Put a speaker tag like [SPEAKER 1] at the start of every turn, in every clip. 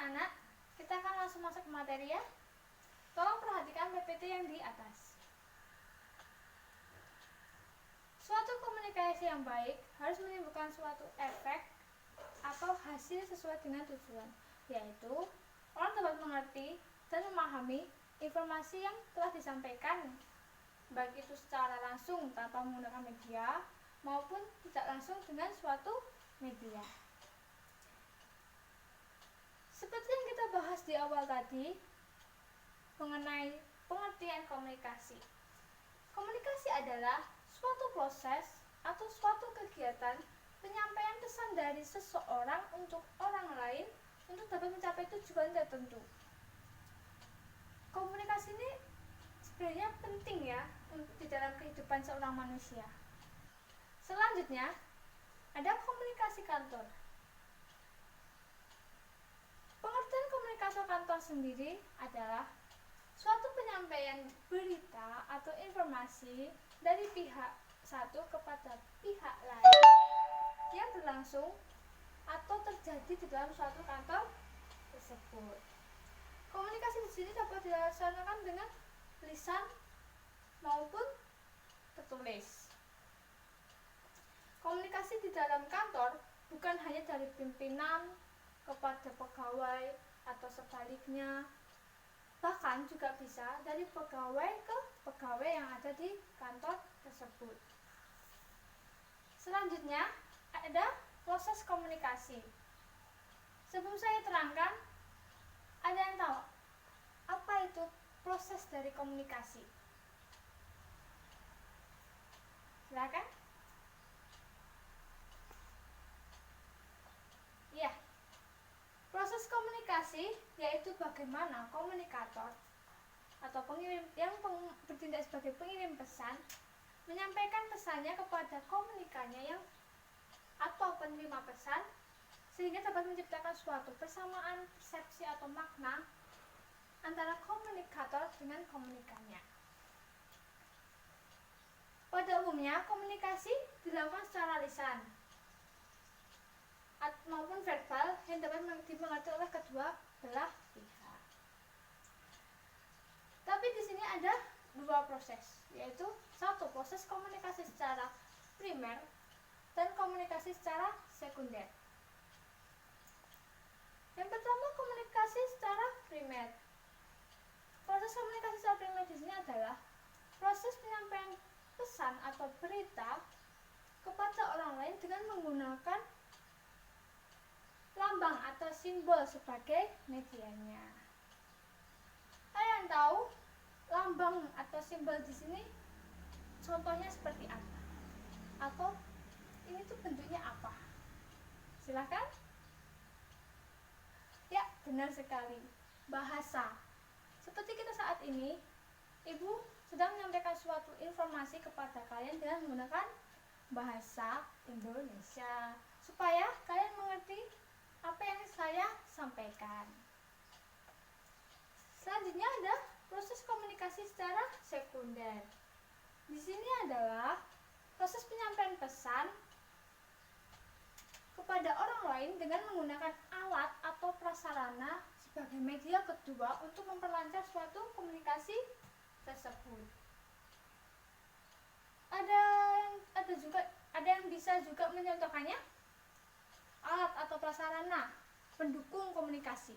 [SPEAKER 1] anak-anak, kita akan langsung masuk ke materi ya. Tolong perhatikan PPT yang di atas. Suatu komunikasi yang baik harus menimbulkan suatu efek atau hasil sesuai dengan tujuan, yaitu orang dapat mengerti dan memahami informasi yang telah disampaikan, baik itu secara langsung tanpa menggunakan media maupun tidak langsung dengan suatu media. Seperti yang kita bahas di awal tadi mengenai pengertian komunikasi. Komunikasi adalah suatu proses atau suatu kegiatan penyampaian pesan dari seseorang untuk orang lain untuk dapat mencapai tujuan tertentu. Komunikasi ini sebenarnya penting ya di dalam kehidupan seorang manusia. Selanjutnya, ada komunikasi kantor. Pengertian komunikasi kantor sendiri adalah suatu penyampaian berita atau informasi dari pihak satu kepada pihak lain yang berlangsung atau terjadi di dalam suatu kantor tersebut. Komunikasi di sini dapat dilaksanakan dengan lisan maupun tertulis. Komunikasi di dalam kantor bukan hanya dari pimpinan kepada pegawai atau sebaliknya, bahkan juga bisa dari pegawai ke pegawai yang ada di kantor tersebut. Selanjutnya ada proses komunikasi. Sebelum saya terangkan, ada yang tahu apa itu proses dari komunikasi? Silakan. Ya, proses komunikasi yaitu bagaimana komunikator atau pengirim yang bertindak sebagai pengirim pesan menyampaikan pesannya kepada komunikannya yang atau penerima pesan sehingga dapat menciptakan suatu persamaan persepsi atau makna antara komunikator dengan komunikannya. Pada umumnya komunikasi dilakukan secara lisan maupun verbal yang dapat dimengerti oleh kedua belah pihak. Tapi di sini ada dua proses, yaitu satu proses komunikasi secara primer dan komunikasi secara sekunder. Yang pertama komunikasi secara primer. Proses komunikasi secara primer di sini adalah proses penyampaian pesan atau berita kepada orang lain dengan menggunakan lambang atau simbol sebagai medianya. Ada yang tahu lambang atau simbol di sini contohnya seperti apa? Atau ini tuh bentuknya apa? Silakan. Ya, benar sekali. Bahasa. Seperti kita saat ini, Ibu sedang menyampaikan suatu informasi kepada kalian dengan menggunakan bahasa Indonesia supaya kalian mengerti apa yang saya sampaikan. Selanjutnya ada proses komunikasi secara sekunder. Di sini adalah proses penyampaian pesan kepada orang lain dengan menggunakan alat atau prasarana sebagai media kedua untuk memperlancar suatu komunikasi tersebut. Ada yang bisa juga mencontohkannya. Alat atau prasarana pendukung komunikasi.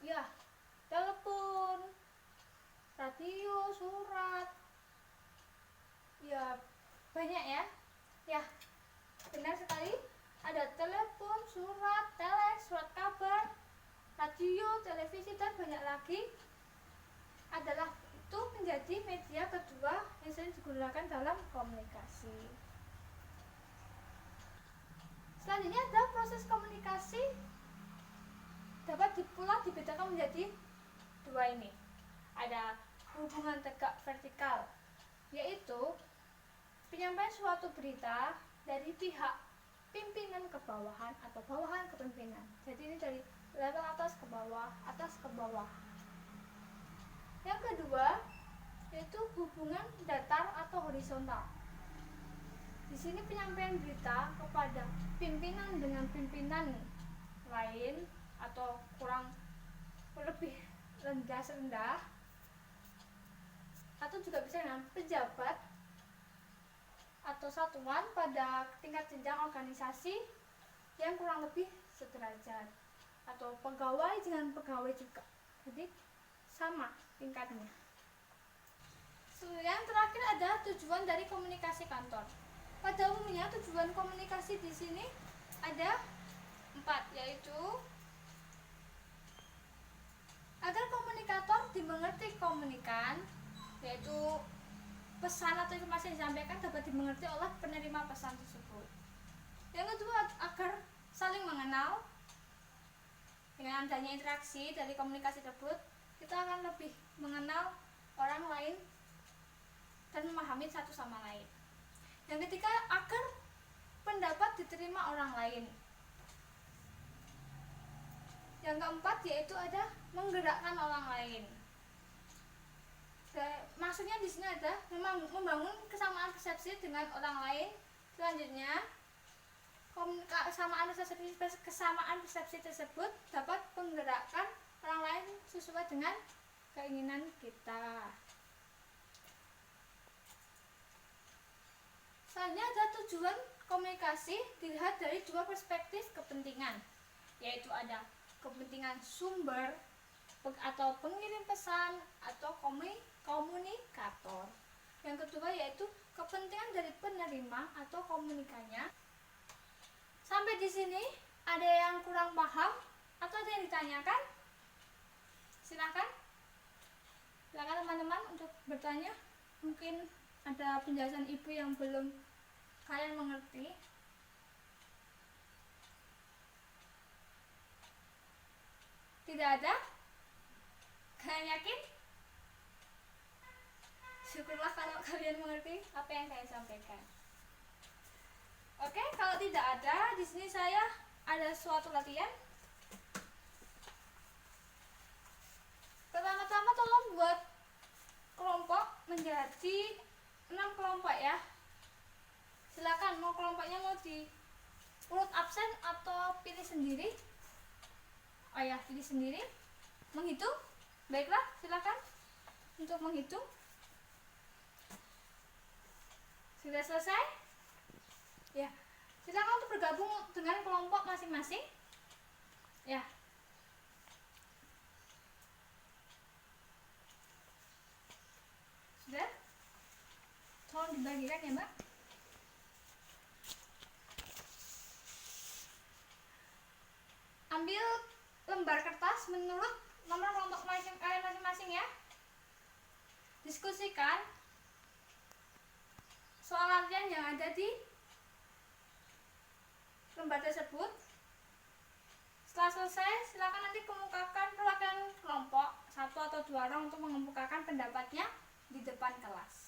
[SPEAKER 1] Ya, telepon, radio, surat. Ya, banyak ya. Ya, benar sekali. Ada telepon, surat, telex, surat kabar, radio, televisi dan banyak lagi. Adalah itu menjadi media kedua yang sering digunakan dalam komunikasi. Selanjutnya ada proses komunikasi dapat pula dibedakan menjadi dua ini. Ada hubungan tegak vertikal, yaitu penyampaian suatu berita dari pihak pimpinan ke bawahan atau bawahan ke pimpinan. Jadi ini dari level atas ke bawah, atas ke bawah. Yang kedua yaitu hubungan datar atau horizontal. Di sini penyampaian berita kepada pimpinan dengan pimpinan lain atau kurang lebih rendah, atau juga bisa dengan pejabat atau satuan pada tingkat jenjang organisasi yang kurang lebih sederajat, atau pegawai dengan pegawai juga, jadi sama tingkatnya. Yang terakhir ada tujuan dari komunikasi kantor. Pada umumnya tujuan komunikasi di sini ada 4, yaitu agar komunikator dimengerti komunikan, yaitu pesan atau informasi yang disampaikan dapat dimengerti oleh penerima pesan tersebut. Yang kedua, agar saling mengenal. Dengan adanya interaksi dari komunikasi tersebut, kita akan lebih mengenal orang lain dan memahami satu sama lain. Yang ketiga, agar pendapat diterima orang lain. Yang keempat, yaitu ada menggerakkan orang lain. Maksudnya di sini ada membangun kesamaan persepsi dengan orang lain. Selanjutnya, kesamaan persepsi tersebut dapat menggerakkan orang lain sesuai dengan keinginan kita. Selanjutnya ada tujuan komunikasi dilihat dari 2 perspektif kepentingan, yaitu ada kepentingan sumber atau pengirim pesan atau komunikator. Yang kedua yaitu kepentingan dari penerima atau komunikannya. Sampai di sini ada yang kurang paham atau ada yang ditanyakan? Silakan teman-teman untuk bertanya. Mungkin ada penjelasan ibu yang belum kalian mengerti. Tidak ada? Kalian yakin? Syukurlah kalau kalian mengerti apa yang saya sampaikan. Oke, kalau tidak ada, di sini saya ada suatu latihan. Pertama-tama tolong buat kelompok menjadi 6 kelompok ya. Silakan, mau kelompoknya mau di urut absen atau pilih sendiri. Oh ya, pilih sendiri. Menghitung? Baiklah, silakan untuk menghitung. Sudah selesai? Ya, silakan untuk bergabung dengan kelompok masing-masing. Ya. Sudah? Tolong dibagikan ya, Mbak. Ambil lembar kertas menurut nomor kelompok kalian masing-masing ya. Diskusikan soal latihan yang ada di lembar tersebut. Setelah selesai, silakan nanti kemukakan perwakilan kelompok 1 atau 2 orang untuk mengemukakan pendapatnya di depan kelas.